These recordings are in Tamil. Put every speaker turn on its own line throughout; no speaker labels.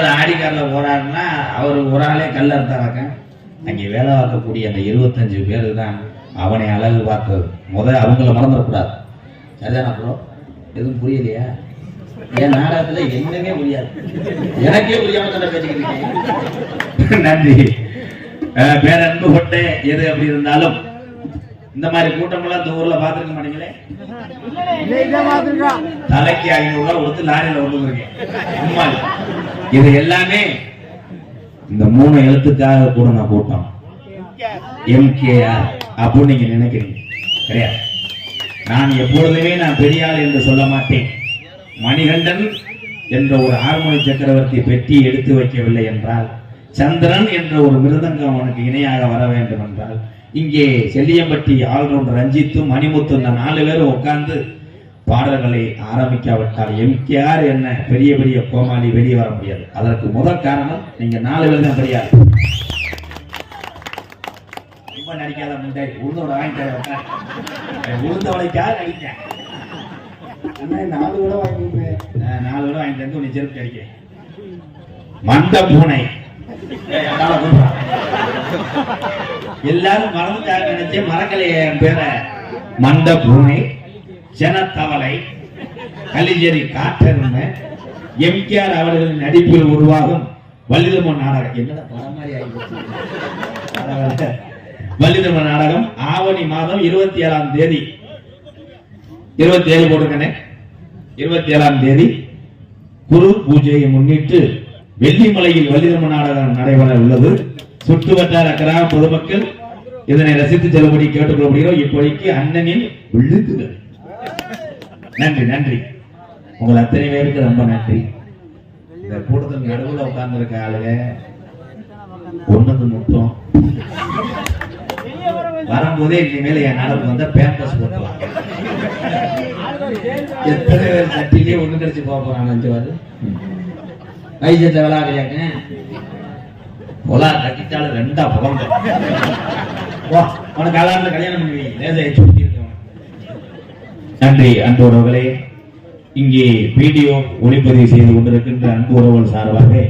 அவர் ஆடிக்காரில் போறாருன்னா அவர் ஒரு ஆளே கல் அறுத்தாராக்க. அங்கே வேலை பார்க்கக்கூடிய அந்த 25 பேர் தான் அவனை அழகு பார்த்தது. அவங்கள மறந்துடக்கூடாது. சரிதானா ப்ரோ? எதுவும் புரியலையா? என் நாடகத்துல என்னன்னே புரியாது, எனக்கே புரியாம தானே பேசிக்கிட்டு. நன்றி. பேரன்பு கொட்டை எது அப்படி இருந்தாலும் இந்த மாதிரி கூட்டம் எல்லாம் இந்த ஊர்ல பாத்துருக்க மாட்டீங்களே. தலைக்கு 500 ரூபாய் கொடுத்து லாரியில ஒண்ணுருக்கேன். இது எல்லாமே இந்த 3 எழுத்துக்காக கூட நான் கூட்டம். எம்கேஆர் அப்படின்னு நீங்க நினைக்கிறீங்க, கிடையாது. நான் எப்பொழுதுமே நான் பெரியாள் என்று சொல்ல மாட்டேன். மணிகண்டன் என்ற ஒரு ஹார்மோனி சக்கரவர்த்தி பெட்டி எடுத்து வைக்கவில்லை என்றால், சந்திரன் என்ற ஒரு மிருதங்கம் அவனுக்கு இணையாக வர வேண்டும் என்றால், இங்கே செல்லியம்பட்டி ஆல்ரவுண்டர் ரஞ்சித்தும் மணிமுத்து 4 பேரும் உட்கார்ந்து பாடல்களை ஆரம்பிக்காவிட்டால் எம்கேஆர் என்ன பெரிய பெரிய கோமாளி வெளியே வர முடியாது. அதற்கு முதல் காரணம் நீங்க 4 பேர் தான் பெரியார். ரொம்ப நடிக்காத முண்டை உளுந்தோட வாங்கிட்ட உளுந்தவளைக்காக நடிக்க 4 விட வாங்கிட்டு வந்து உன்னை செருப்பு அடிக்க மண்ட பூனை எல்லாரும் மறந்துட்டாங்க நினைச்சு மறக்கலையே. என் பேரை மண்ட பூனை, ஜனத்தவளை, கலிஜரி காற்றெருமை, எம்கேஆர் அவர்களின் நடிப்பில் உருவாகும் வள்ளிதர்ம நாடகம். என்னடா படம் மாதிரி ஆகிடுச்சு. வள்ளிதர்ம நாடகம் ஆவணி மாதம் 27ஆம் தேதி 27 போட்டுக்கனே 27ஆம் தேதி குரு பூஜையை முன்னிட்டு வெள்ளிமலையில் வள்ளிதர்ம நாடகம் நடைபெற உள்ளது. சுற்று வட்டார கிராம பொதுமக்கள் இதனை ரசித்து செல்லும்படி கேட்டுக்கொள்ளப்படுகிறோம். இப்போதைக்கு அண்ணனின் விழுதுகள். நன்றி நன்றி. உங்கள் அத்தனை பேருக்கு ரொம்ப நன்றி. இந்த கூட்டத்தின் நடுவில் உட்கார்ந்து இருக்க ஆளுங்க ஒண்ணுக்கு முட்டம் வரும்போதே இனிமேல் என் நாடகம் வந்தா பேம்பஸ் போட்டுவாங்க. எத்தனை பேர் சட்டிலே ஒண்ணு கிடைச்சு போறாங்க. 5 வாரு ஐஜெட்ல விளையாடுறாங்க. பொலா கட்டிட்டாலும் 2ஆ புகழ்ந்து உனக்கு அலாரில் கல்யாணம் பண்ணுவீங்க. நன்றி அன்பு உறவுகளே. இங்கே வீடியோ ஒளிப்பதிவு செய்து கொண்டிருக்கின்ற அன்பு உறவுகள் சார்பாக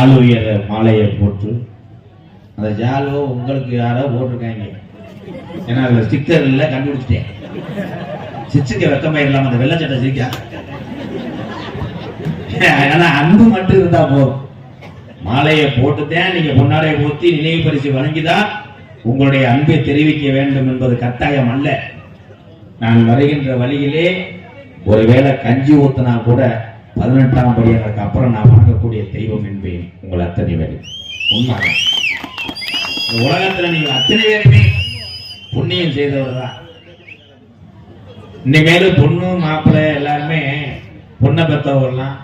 ஆளுயர மாலையை போட்டு அந்த ஜாலோ உங்களுக்கு யாரோ போட்டிருக்காங்க. ஏன்னா அதுல ஸ்டிக்கர் இல்லை, கண்டுபிடிச்சிட்டேன். சிச்சுக்க வெக்கமா இல்லாம அந்த வெள்ளச்சட்டை சிரிக்கா. ஆனா அன்பு மட்டும் இருந்தா போதும். மாலையை போட்டுதான் நீங்க பொன்னாடைய போத்தி நினைவு பரிசு வழங்கிதான் உங்களுடைய அன்பை தெரிவிக்க வேண்டும் என்பது கட்டாயம் அல்ல. நான் வருகின்ற வழியிலே ஒருவேளை கஞ்சி ஊத்தினா கூட 18ஆம் படி எனக்கு அப்புறம் நான் வணங்கக்கூடிய தெய்வம் என்பேன். உங்கள் அத்தனை பேரும் உண்மை. உலகத்துல நீங்க அத்தனை பேருமே புண்ணியம் செய்தவர் தான். இனிமேலும் பொண்ணு மாப்பிள்ளை எல்லாருமே பொண்ணை பெற்றவர்கள்லாம்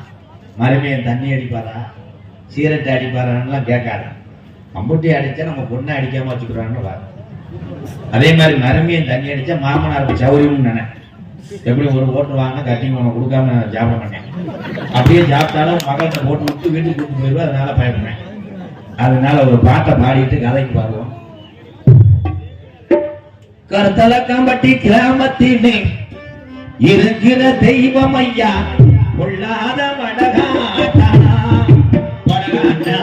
மறுமையை தண்ணி அடிப்பாரா சீரட்டை அடிப்பாரான்லாம் கேட்காது. அம்புட்டி அடிச்சா நம்ம பொண்ணை அடிக்காம வச்சுக்கிறான்னு பாரு. அதே மாதிரி மருமையை தண்ணி அடிச்சா மாமனாருக்கு சௌரியம்னு நினை. எப்படி ஒரு ஓட்டு வாங்க கட்டிங் உனக்கு கொடுக்காம ஜாபம் பண்ணேன். அப்படியே ஜாப்பிட்டாலும் மகள்கிட்ட போட்டு விட்டு வீட்டுக்கு கூட்டு போயிடுவோம். அதனால பயப்படேன். அதனால ஒரு பாட்டை பாடிட்டு கதைக்கு பாருவோம். கருத்தலக்கம்பட்டி கிராமத்திலே இருக்கிற தெய்வம் ஐயா கொள்ளாத வடகாட்டா வடகாட்டா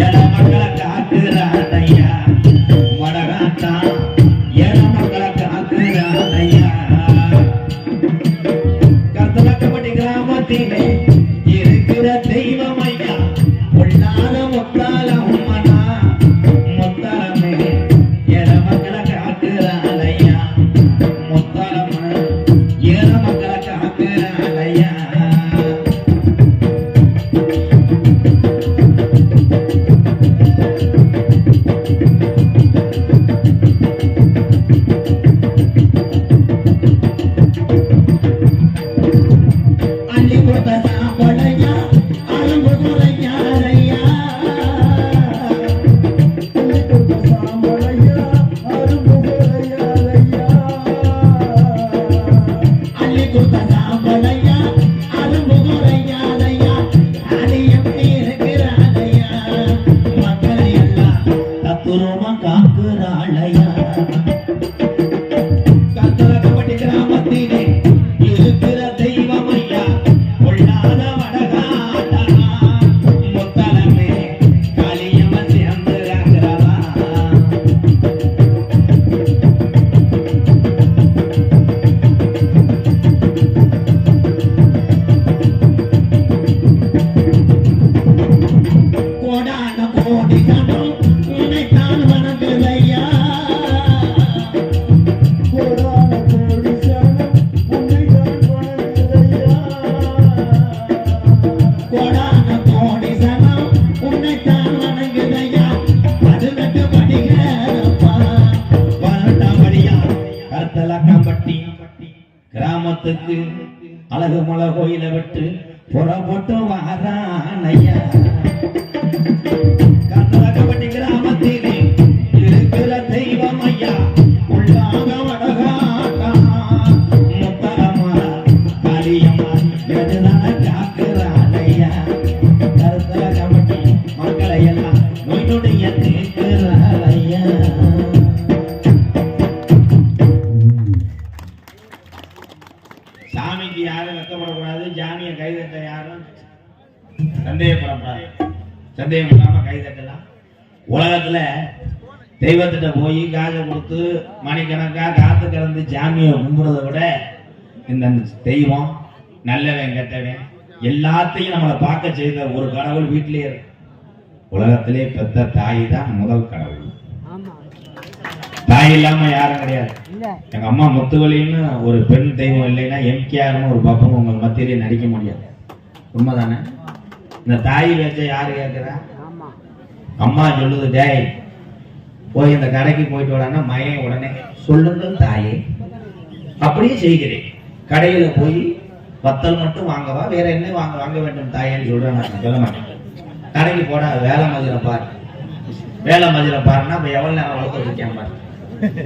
என மக்களை காக்குறான் ஐயா. வடகாட்டா என மக்களை காக்குறான் ஐயா. கருத்தலக்கம்பட்டி கிராமத்திலே இருக்கிற தெய்வம் ஐயா கொள்ளாத முத்தாலம் மனா முத்தாலமே என மக்களை காக்குறான் ஐயா. முத்தாலம் என மக்களை காக்குறான் ஐயா. அள்ளி கொடுத்த சாம்பளையா அரும்பு கோடான கோடி சனம் உன்னைத்தான் வணங்குதையா 18 படிகளப்பா 18 படியா கருத்தலக்கம்பட்டி கிராமத்துக்கு அழகு மலை கோயில விட்டு புறப்பட்டு வாரான் ஐயா கருத்தலக்கம்பட்டி கிராமத்திலே இருக்கிற தெய்வம் ஐயா உள்ளாக வடகாட்டா முத்தரமா காளியம்மா எதுதான காக்குறான் ஐயா கருத்தலக்கம்பட்டி மக்களை எல்லாம் நோய்னுடைய தீர்க்கிறாள் ஐயா சாமிக்கு யாரும் வெக்கப்படக்கூடாது ஜாமியை கைதட்ட யாரும் சந்தேகப்படக்கூடாது சந்தேகம் இல்லாம கைதட்டலாம் உலகத்துல தெய்வத்திட்ட போய் காசை கொடுத்து மணிக்கணக்கா காத்து கலந்து ஜாமியை கும்புறதை விட இந்த தெய்வம் நல்லவன் கெட்டவன் எல்லாத்தையும் நம்மளை பார்க்க செய்த ஒரு கடவுள் வீட்டிலே இருக்கு உலகத்திலே பெத்த தாய் தான் முதல் கடவுள் தாய் இல்லாம யாரும் கிடையாது எங்க அம்மா முத்துவலின்னு ஒரு பெண் தெய்வம் இல்லைன்னா எம்கேஆர்னு ஒரு பக்கம் உங்க மத்தியிலே நடிக்க முடியாது உண்மைதானே இந்த தாய் வச்ச யாரு கேட்கிறா அம்மா சொல்லுது டேய் போய் இந்த கடைக்கு போயிட்டு வரான்னா மயன் உடனே சொல்லுங்கள் தாயே அப்படியே செய்கிறேன் கடையில போய் வத்தல் மட்டும் வாங்கவா வேற என்ன வாங்க வேண்டும் தாயேன்னு சொல்றேன் நான் சொல்ல மாட்டேன் கடைக்கு போட வேலை மதியம் பாரு வேலை மதியம் பாருன்னா இப்ப எவ்வளவு நேரம் வளர்த்து வச்சிருக்கேன் பாரு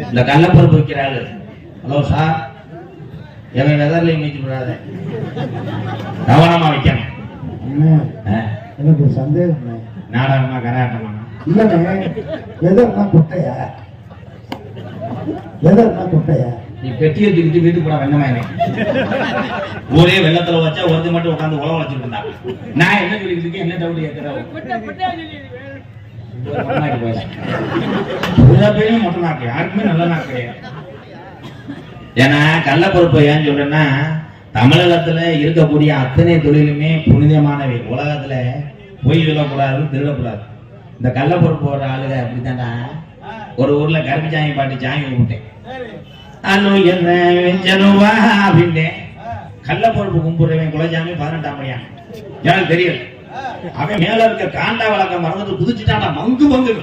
இந்த கள்ளப்பருப்பு விற்கிறாள் ஹலோ சார் எவன் வெதர்ல மீச்சு விடாத கவனமா வைக்கணும்
எனக்கு சந்தேகம்
நாடகமா கராட்டமா
இல்லண்ணே வெதர்னா குட்டையா வெதர்னா குட்டையா
நீ பெட்டியை தூக்கிட்டு வீட்டுக்கு போட வெண்ணமாயினே ஒரே வெள்ளத்துல வச்சா ஒருத்தி மட்டும் உட்காந்து உழவு வச்சுட்டு இருந்தா நான் என்ன சொல்லிட்டு இருக்கேன் என்ன டவுட் கேட்கிறேன் மட்டும் நாக்கு யாருக்குமே நல்ல நாக்கு கிடையாது ஏன்னா கள்ளப்பருப்பு ஏன்னு சொல்றேன்னா தமிழகத்துல இருக்கக்கூடிய அத்தனை தொழிலுமே புனிதமானவை உலகத்துல பொய் சொல்லக்கூடாது திருடக்கூடாது இந்த கள்ளப்பருப்பு ஒரு ஆளுக அப்படித்தாண்டா ஒரு ஊர்ல கருப்பிச்சாமி பாட்டி சாமி கும்பிட்டேன் அனு என்ன வெஞ்சனுவா அப்படின்னேன் கள்ளப்பருப்பு கும்பிடுறவன் குலசாமி 18ஆம் படியான் எனக்கு தெரியல அவன் மேல இருக்க காண்டா வழக்கம் மறந்துட்டு குதிச்சுட்டான்டா மங்கு மங்கு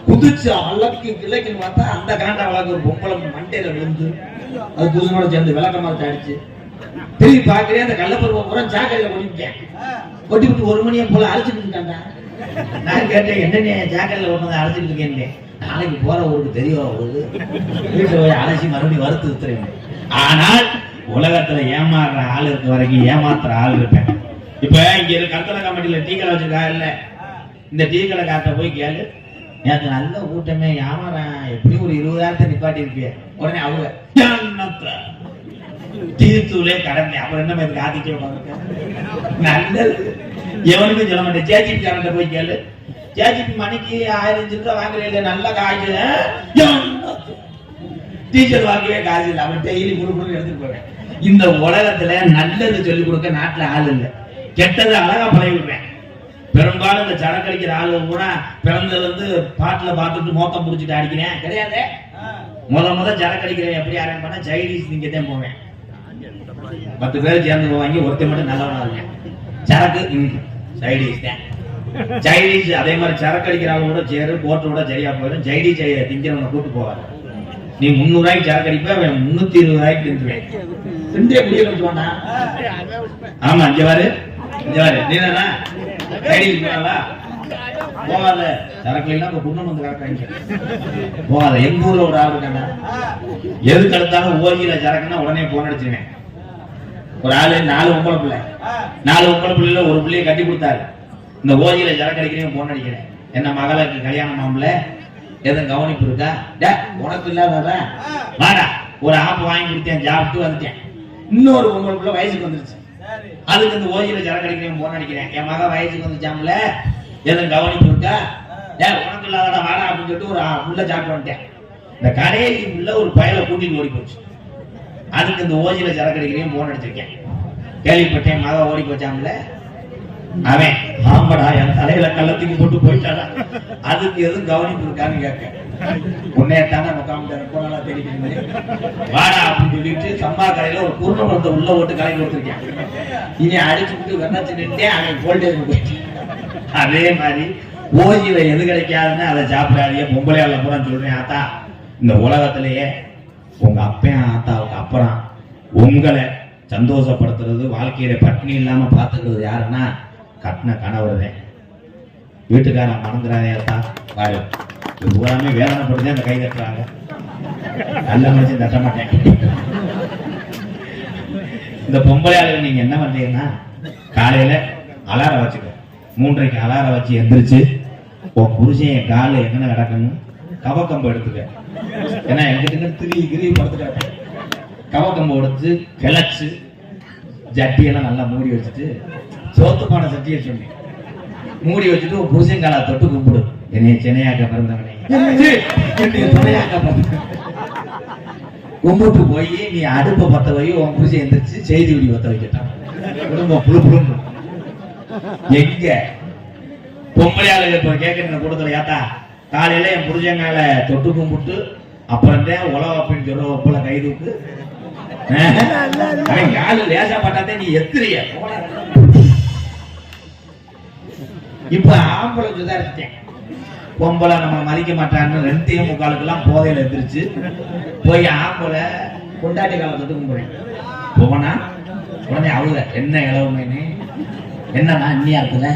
குதிச்சு அழகு கிளைக்குன்னு பார்த்தா அந்த காண்டா வழக்கு ஒரு பொம்பளை மண்டையில விழுந்து அது புதுனோட சேர்ந்து விளக்க மாதிரி அடிச்சு திரும்பி பாக்குறேன் அந்த கள்ளப்பருவ பூரா ஜாக்கெட்ல கொட்டிவிட்டேன் கொட்டி விட்டு 1 மணியை போல அழைச்சிட்டு இருக்காண்டா நான் கேட்டேன் என்ன ஜாக்கெட்ல கொண்டு அழைச்சிட்டு இருக்கேன் நாளைக்கு போற ஊருக்கு தெரியும் அவருக்கு வீட்டுல போய் அலசி மறுபடியும் வறுத்து வித்துறேன் ஆனால் உலகத்துல ஏமாறுற ஆள் இருக்க வரைக்கும் ஏமாத்துற ஆள் இருப்பேன் இப்ப இங்க கல்கலை கமிட்டியில டீ கடை வச்சிருக்கா இல்ல இந்த டீ கடை காட்ட போய் கேளு எனக்கு நல்ல கூட்டமே ஏமாறேன் எப்படி ஒரு 20,000 நிப்பாட்டி இருப்பிய உடனே அவங்க டீ தூளே கடந்தேன் அப்புறம் என்ன மாதிரி காத்திட்டே நல்லது எவனுக்கும் சொல்ல மாட்டேன் ஜேஜிபி காரண்ட போய் கேளு ஜேஜிபி மணிக்கு 1000 ரூபாய் வாங்குறீங்க நல்ல காய்ச்சல் டீச்சர் வாங்கவே காசு இல்லை அவன் டெய்லி குடுக்கணும் எடுத்துட்டு போவேன் இந்த உலகத்துல நல்லது சொல்லிக் கொடுக்க நாட்டுல ஆள் இல்லை கெட்டது அழகா பழகி விடுறேன் பெரும்பாலும் இந்த சரக்கடிக்கிற ஆளு கூட பிறந்ததுல இருந்து பாட்டுல பார்த்துட்டு மோக்கம் புடிச்சிட்டு அடிக்கிறேன் கிடையாது முத சரக்கடிக்கிறேன் எப்படி ஆரம்பிப்பா சைனீஸ் நீங்கதான் போவேன் 10 பேர் சேர்ந்து போவாங்க ஒருத்தர் மட்டும் நல்லவனா இருக்கேன் சரக்கு சைனீஸ் தான் சைனீஸ் அதே மாதிரி சரக்கு அடிக்கிற ஆளு கூட சேரு போட்டு விட சரியா போயிடும் சைனீஸ் திங்கிறவனை கூட்டு போவாரு நீ 300 ரூபாய்க்கு சரக்கு அடிப்ப 320 ரூபாய்க்கு தின்றுவேன் திண்டே குடிய வச்சுவானா ஆமா இங்க பாரு நீ போகாத சரக்கு எல்லாம் இப்ப குன்னம் வந்து கரெக்டாங்க போகாத எங்க ஊர்ல ஒரு ஆள் இருக்காண்டா எதுக்கு எடுத்தாலும் ஓகில சரக்குன்னா உடனே போன் அடிச்சிருவேன் ஒரு ஆளு 4 பொம்பளை பிள்ளை 4 பொம்பளை பிள்ளைல ஒரு பிள்ளைய கட்டி கொடுத்தாரு இந்த ஓகில சரக்கு அடிக்கிறேன் போன் அடிக்கிறேன் என்ன மகளுக்கு கல்யாணம் மாமல எதுவும் கவனிப்பு இருக்கா உனக்கு இல்லாத வாடா ஒரு ஆப்பு வாங்கி கொடுத்தேன் சாப்பிட்டு வந்துட்டேன் இன்னொரு பொம்பளை பிள்ளை வயசுக்கு வந்துருச்சு அதுக்கு இந்த ஓயில சரக்கு அடிக்கிறேன் போன் அடிக்கிறேன் என் மக வயசுக்கு வந்துச்சாமல எதுவும் கவனிப்பு இருக்கா உனக்கு இல்லாதடா வாடா அப்படின்னு சொல்லிட்டு ஒரு புள்ள சாப்பிட்டு வந்துட்டேன் இந்த கடைசி புள்ள ஒரு பயலை கூட்டிட்டு ஓடி போச்சு அதுக்கு இந்த ஓஜில சரக்கு அடிக்கிறேன் போன் அடிச்சிருக்கேன் கேள்விப்பட்டேன் மக ஓடி போச்சாமல அவன் ஆமாடா என் தலையில கள்ளத்துக்கு போட்டு போயிட்டாடா, அதுக்கு எதுவும் கவனிப்பு இருக்கான்னு கேட்க, உன்னையத்தானே முக்காம தெரிவிக்க வாடா அப்படின்னு சொல்லிட்டு சம்பா கடையில ஒரு குருணபுரத்தை உள்ள ஓட்டு கலைக்கு கொடுத்துருக்கேன். இனி அடிச்சுட்டு வெண்ணச்சு நின்றே அவன் போல்டேஜ் போயிட்டு. அதே மாதிரி ஓஜில எது கிடைக்காதுன்னு அதை சாப்பிடாதீங்க. பொம்பளையால பூரா சொல்றேன், ஆத்தா இந்த உலகத்திலேயே உங்க அப்பன் ஆத்தாவுக்கு அப்புறம் உங்களை சந்தோஷப்படுத்துறது, வாழ்க்கையில பட்டினி இல்லாம பாத்துக்கிறது யாருன்னா கட்டின கணவர் தான். வீட்டுக்காரன் மறந்துடாதே ஆத்தா, பாரு பூராமே வேதனைப்படுத்தி அந்த கை தட்டுறாங்க, நல்ல மனுஷன் தட்ட மாட்டேன். இந்த பொம்பளையாளர்கள் நீங்க என்ன பண்றீங்கன்னா, காலையில அலாரம் வச்சுக்க, 3:30 அலாரம் வச்சு எந்திரிச்சு உன் புருஷன் காலில் என்னென்ன கிடக்கணும் கவக்கம்பு எடுத்துக்க. ஏன்னா எங்கிட்ட திரி படுத்துக்க, கவக்கம்பு எடுத்து கிளச்சு ஜட்டியெல்லாம் நல்லா மூடி வச்சுட்டு, சோத்துப்பான சட்டியை சொன்னேன் மூடி வச்சுட்டு உன் புருஷன் காலை தொட்டு கும்பிடு. என்னைய சென்னையாக்க பிறந்தவனே, கும்பிட்டு போய் நீ அடுப்பை பத்த வை, உன் புருஷன் எந்திரிச்சு செய்தி விடி பத்த வைக்கட்டான். குடும்பம் புழு புழும்பு. எங்க பொம்பளையாளு இப்ப கேட்கிற கூட்டத்துல ஏத்தா காலையில என் புருஷங்கால தொட்டு கும்பிட்டு அப்புறம் தான் உலகப்பின்னு சொல்ற ஒப்பல கை தூக்கு. காலு லேசா பட்டாதே நீ எத்திரிய. இப்ப ஆம்பளை சுதாரிச்சிட்டேன், பொம்பளை நம்ம மதிக்க மாட்டான்னு 2:45 போதையில எந்திரிச்சு போய் ஆம்பளை கொண்டாட்டி கால தொட்டு கும்பிடுறேன். போனா உடனே அவங்க என்ன இளவுமேனு என்னன்னா அந்நியா இருக்குல்ல,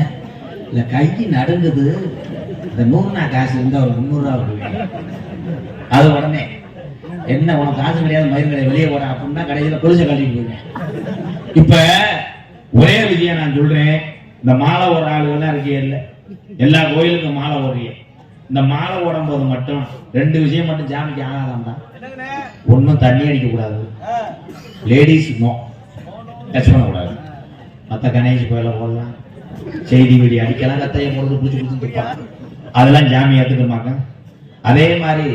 இல்ல கை நடுங்குது, இந்த 100 காசு இருந்தா ஒரு 300 ரூபா. அது உடனே என்ன உனக்கு காசு கிடையாது, மயிர் கிடையாது, வெளியே போற அப்படின்னா கடைசியில குளிச்ச கட்டிட்டு போயிருக்கேன். இப்ப ஒரே விஷயம் நான் சொல்றேன், இந்த மாலை ஓடுற ஆளுகள்லாம் இருக்கே இல்லை, எல்லா கோயிலுக்கும் மாலை ஓடுறீங்க. இந்த மாலை ஓடும் போது மட்டும் 2 விஷயம் மட்டும் ஜாமிக்கு ஆகாதான் தான். ஒன்னும் தண்ணி அடிக்க கூடாது, லேடிஸ் நோ டச் பண்ணக்கூடாது. மற்ற கணேஷ் கோயில போடலாம், செய்தி வீடி அடிக்கலாம், கத்தையை போடுறது பிடிச்சி கொடுத்துருப்பாங்க, அதெல்லாம் ஜாமி ஏற்றுக்கமாங்க. அதே மாதிரி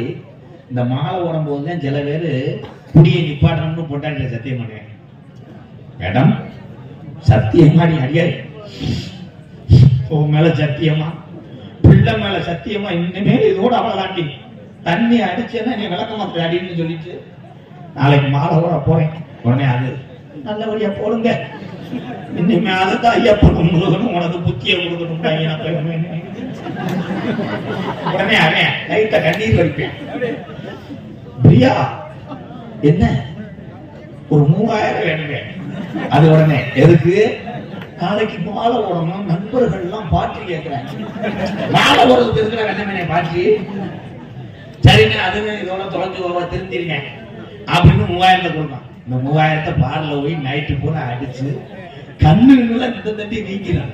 இந்த மாலை ஓடும் போது தான் சில பேர் குடியை நிப்பாட்டணும்னு பொண்டாட்டில சத்தியம் பண்ணுவேன். மேடம் சத்தியமா நீ அடியாது, உன் மேல சத்தியமா, பிள்ளை மேல சத்தியமா, இனிமேல் இதோட அவ்வளவுதாண்டி, தண்ணி அடிச்சேன்னா நீ விளக்க மாத்திர அடின்னு சொல்லிட்டு நாளைக்கு மாலை ஓட போறேன். உடனே அது நல்லபடியா போடுங்க, இனிமே அதுதான் ஐயப்பனும் முருகனும் உனக்கு புத்திய கொடுக்கணும். உடனே அவன் லைட்ட கண்ணீர் வடிப்பேன். பிரியா என்ன ஒரு 3000 வேணுங்க. அது உடனே எதுக்கு, நாளைக்கு மாலை ஓடணும், நண்பர்கள் எல்லாம் பாட்டி கேட்கிறாங்க, மாலை ஓடுறதுக்கு இருக்கிற வெண்ணமேனே பாட்டி. சரிங்க அதுங்க இதோட தொலைஞ்சு திருந்திருங்க அப்படின்னு 3000 கொடுப்பான். இந்த 3000 பார்ல போய் நைட்டு பூரா அடிச்சு கண்ணுல இந்த தட்டி வீங்கிறான்.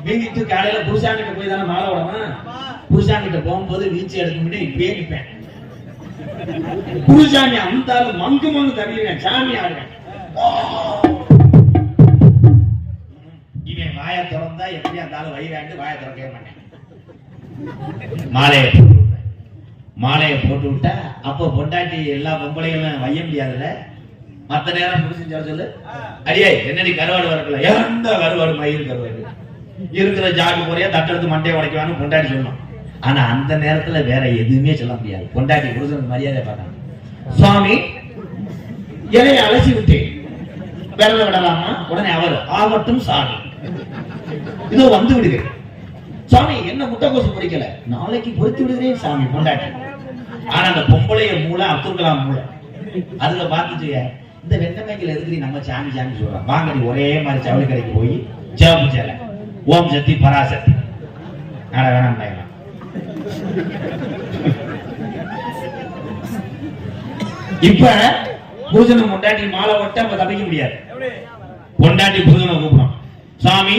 வீங்கிட்டு காலையில புருஷாங்கிட்ட போய் தானே மாலை ஓடணும், புருஷாங்கிட்ட போகும்போது வீச்சு எடுக்க முடியும் இப்பயே நிற்பேன். புருஷாமி அந்த மங்கு மங்கு தருவேன், சாமி ஆடுவேன். இவன் வாயை திறந்தா எப்படி இருந்தாலும் வயிறாண்டு வாயை திறக்கவே மாட்டேன். மாலையை போட்டு விட்டா அப்போ பொண்டாட்டி எல்லா பொம்பளைகளும் வைய முடியாதுல்ல. மத்த நேரம் முடிச்சு சொல்லு, அடியே என்னடி கருவாடு வரக்கல, எந்த கருவாடு மயில் கருவாடு இருக்கிற ஜாக்கு போறியா தட்டெடுத்து மண்டையை உடைக்குவான்னு பொண்டாட்டி சொல்லணும். ஆனா அந்த நேரத்துல வேற எதுவுமே சொல்ல முடியாது. பொண்டாட்டி புருஷனுக்கு மரியாதை பார்த்தாங்க. சுவாமி இலையை அலசி விட்டேன், விரல விடலாமா? உடனே அவர் ஆகட்டும் சாமி, இதோ வந்து விடுகிறேன். சாமி என்ன முட்டைக்கோசு பிடிக்கல, நாளைக்கு பொறுத்து விடுகிறேன் சாமி பொண்டாட்டி. ஆனா அந்த பொம்பளைய மூளை அப்துல் கலாம் மூளை, அதுல பார்த்துட்டு இந்த வெண்ணமைக்கில் எதுக்கு நம்ம சாமி சாமி சொல்றோம், வாங்கடி ஒரே மாதிரி சவளி கடைக்கு போய் சேவப்பு சேலை ஓம் சக்தி பராசக்தி நாட வேணாம் பயணம். இப்ப புருஷனை பொண்டாட்டி மாலை ஓட்ட அப்ப தப்பிக்க முடியாது. பொண்டாட்டி புருஷனை கூப்பிடும், சாமி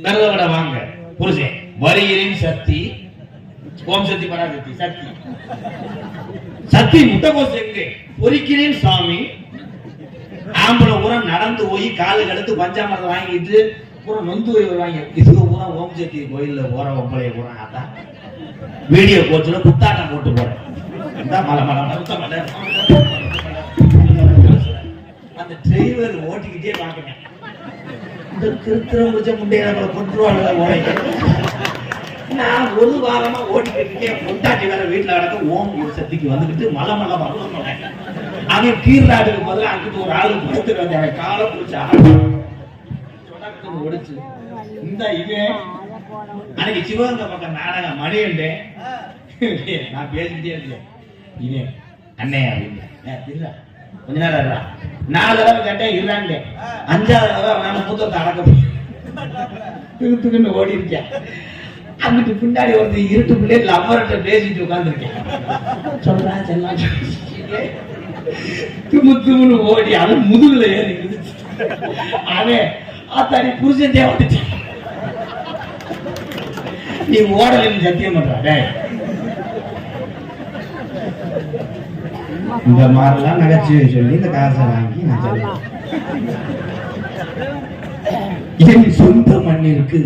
விரத விட வாங்க. புருஷன் வருகிறேன் சக்தி, ஓம் சக்தி பராசக்தி சக்தி சக்தி முட்டைக்கோசு எங்கே பொறிக்கிறேன் சாமி. ஆம்பளை பூரா நடந்து போய் காலு கடுத்து பஞ்சாமரத்தை வாங்கிட்டு பூரா நொந்து போய் வருவாங்க. இது பூரா ஓம் சக்தி கோயில்ல போற ஒப்பளைய பூரா அதான் வீடியோ கோச்சுல குத்தாட்டம் போட்டு போறேன். அந்த டிரைவர் ஓட்டிக்கிட்டே பாக்குறேன், அந்த கிருத்திரம் முடிச்ச முண்டைய நம்மளை கொண்டுருவாங்க ஓடைக்கு. நான் ஒரு வாரமா ஓடிக்கிட்டு இருக்கேன். பொண்டாட்டி வேற வீட்டுல நடக்க ஓம் சக்திக்கு வந்துக்கிட்டு மலை மலை மலை அவன் கீழ்நாட்டுக்கு முதல்ல அங்கிட்டு ஒரு ஆளு படுத்துட்டு வந்தாங்க. காலை பிடிச்சா ஒடிச்சு இந்த இவன் அன்னைக்கு சிவகங்கை பக்கம் நாடகம் மணியண்டேன். நான் பேசிக்கிட்டே இருக்கேன். இவன் அண்ணே அப்படின்னு கொஞ்ச நேரம் 4 தடவை கேட்டேன் இருறாங்க. 5ஆவது தடவை நான் மூத்தத்தை அடக்க திருத்துக்குன்னு ஓடி இருக்கேன். அங்கிட்டு பின்னாடி ஒருத்தர் இருட்டு பிள்ளை லவ்வர்கிட்ட பேசிட்டு உட்காந்துருக்கேன். சொல்றேன் செல்லாம் துமுன்னு ஓடி அவன் முதுகுல ஏறி அவன் ஆத்தாடி புருஷன் தேவைச்சு நீ ஓடலன்னு சத்தியம் பண்ற. இந்த மாதிரிலாம் நகைச்சுவை சொல்லி இந்த காசை வாங்கி நான் சொல்லுவேன். என் சொந்த மண்ணிற்கு